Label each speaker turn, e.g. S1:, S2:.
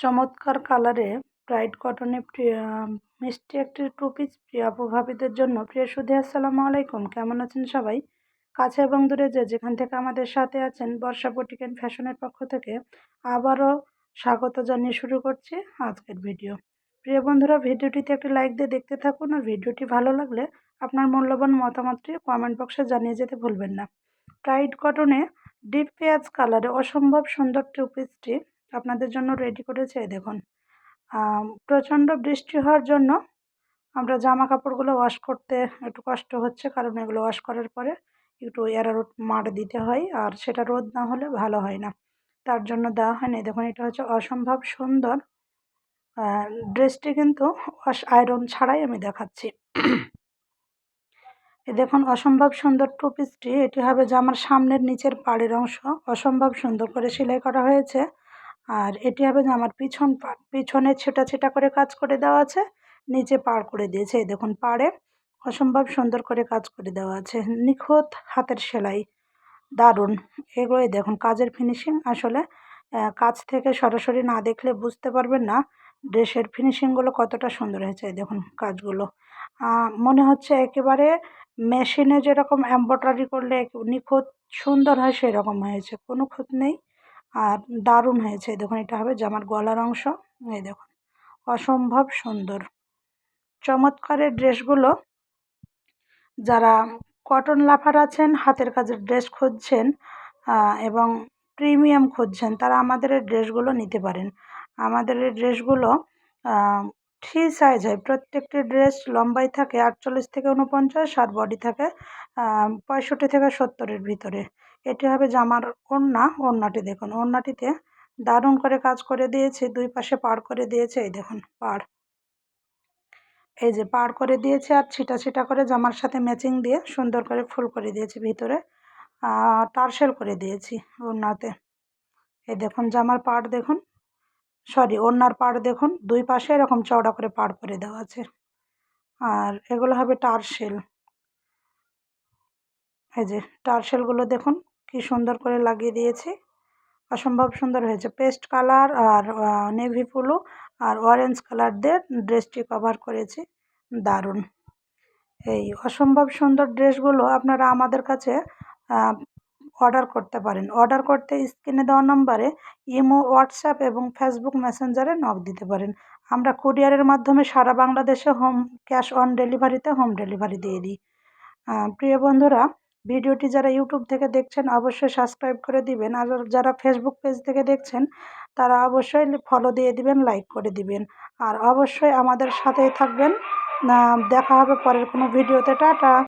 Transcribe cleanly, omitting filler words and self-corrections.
S1: চমৎকার কালারে ব্রাইট কটনে মিষ্টি একটি টু পিস প্রিয় আপু ভাবিদের জন্য। প্রিয় সুধী, আসসালামু আলাইকুম। কেমন আছেন সবাই? কাছে এবং দূরে যেখান থেকে আমাদের সাথে আছেন, বর্ষা বুটিক এন্ড ফ্যাশনের পক্ষ থেকে আবারও স্বাগত জানিয়ে শুরু করছি আজকের ভিডিও। প্রিয় বন্ধুরা, ভিডিওটিতে একটি লাইক দিয়ে দেখতে থাকুন, আর ভিডিওটি ভালো লাগলে আপনার মূল্যবান মতামতটি কমেন্ট বক্সে জানিয়ে যেতে ভুলবেন না। ব্রাইট কটনে ডিপ পেঁয়াজ কালারে অসম্ভব সুন্দর টু পিসটি আপনাদের জন্য রেডি করেছে। দেখুন, প্রচণ্ড বৃষ্টি হওয়ার জন্য আমরা জামা কাপড়গুলো ওয়াশ করতে একটু কষ্ট হচ্ছে, কারণ এগুলো ওয়াশ করার পরে একটু এরারুট মার দিতে হয়, আর সেটা রোদ না হলে ভালো হয় না, তার জন্য দেওয়া হয়নি। দেখুন, এটা হচ্ছে অসম্ভব সুন্দর ড্রেসটি, কিন্তু আয়রন ছাড়াই আমি দেখাচ্ছি। দেখুন, অসম্ভব সুন্দর টু পিসটি, এটি হবে জামার সামনের নিচের পাড়ের অংশ, অসম্ভব সুন্দর করে সেলাই করা হয়েছে। আর এটি হবে জামার পিছন পাড়, পিছনে ছেটা ছেটা করে কাজ করে দেওয়া আছে, নিচে পাড় করে দিয়েছে। এই দেখুন, পাড়ে অসম্ভব সুন্দর করে কাজ করে দেওয়া আছে, নিখুঁত হাতের সেলাই, দারুণ। এগুলোই দেখুন কাজের ফিনিশিং, আসলে কাজ থেকে সরাসরি না দেখলে বুঝতে পারবেন না ড্রেসের ফিনিশিংগুলো কতটা সুন্দর হয়েছে। দেখুন কাজগুলো মনে হচ্ছে একেবারে মেশিনে যেরকম এমব্রয়ডারি করলে নিখুঁত সুন্দর হয় সেরকম হয়েছে, কোনো খুঁত নেই, আর দারুণ হয়েছে। দেখুন, এটা হবে জামার গলার অংশ। এই দেখুন, অসম্ভব সুন্দর চমৎকারের ড্রেসগুলো। যারা কটন লাভার আছেন, হাতের কাজের ড্রেস খুঁজছেন এবং প্রিমিয়াম খুঁজছেন, তারা আমাদের এই ড্রেসগুলো নিতে পারেন। আমাদের এই ড্রেসগুলো থ্রি সাইজ হয়, প্রত্যেকটি ড্রেস লম্বাই থাকে 48 থেকে 49, আর বডি থাকে 65 থেকে 70-এর ভিতরে। এটি হবে জামার ওড়নাটি। দেখুন, ওড়নাটিতে দারুণ করে কাজ করে দিয়েছে, দুই পাশে পাড় করে দিয়েছে। এই দেখুন পাড়, এই যে পাড় করে দিয়েছে, আর ছিটা ছিটা করে জামার সাথে ম্যাচিং দিয়ে সুন্দর করে ফুল করে দিয়েছি, ভিতরে টার্সেল করে দিয়েছি ওড়নাতে। এই দেখুন জামার পাড় দেখুন, ওড়নার পাড় দেখুন, দুই পাশে এরকম চওড়া করে পাড় করে দেওয়া আছে, আর এগুলো হবে টার্সেল। এই যে টার্সেলগুলো দেখুন কি সুন্দর করে লাগিয়ে দিয়েছি, অসম্ভব সুন্দর হয়েছে। পেস্ট কালার আর নেভি ব্লু আর অরেঞ্জ কালার দিয়ে ড্রেসটি কভার করেছি, দারুণ। এই অসম্ভব সুন্দর ড্রেসগুলো আপনারা আমাদের কাছে অর্ডার করতে পারেন। অর্ডার করতে স্ক্রিনে দেওয়া নম্বরে ইমো, হোয়াটসঅ্যাপ এবং ফেসবুক মেসেঞ্জারে নক দিতে পারেন। আমরা কুরিয়ারের মাধ্যমে সারা বাংলাদেশে ক্যাশ অন ডেলিভারিতে হোম ডেলিভারি দিয়ে দিই। প্রিয় বন্ধুরা, ভিডিওটি যারা ইউটিউব থেকে দেখছেন অবশ্যই সাবস্ক্রাইব করে দিবেন, আর যারা ফেসবুক পেজ থেকে দেখছেন তারা অবশ্যই ফলো দিয়ে দিবেন, লাইক করে দিবেন, আর অবশ্যই আমাদের সাথেই থাকবেন। দেখা হবে পরের কোনো ভিডিওতে। টাটা।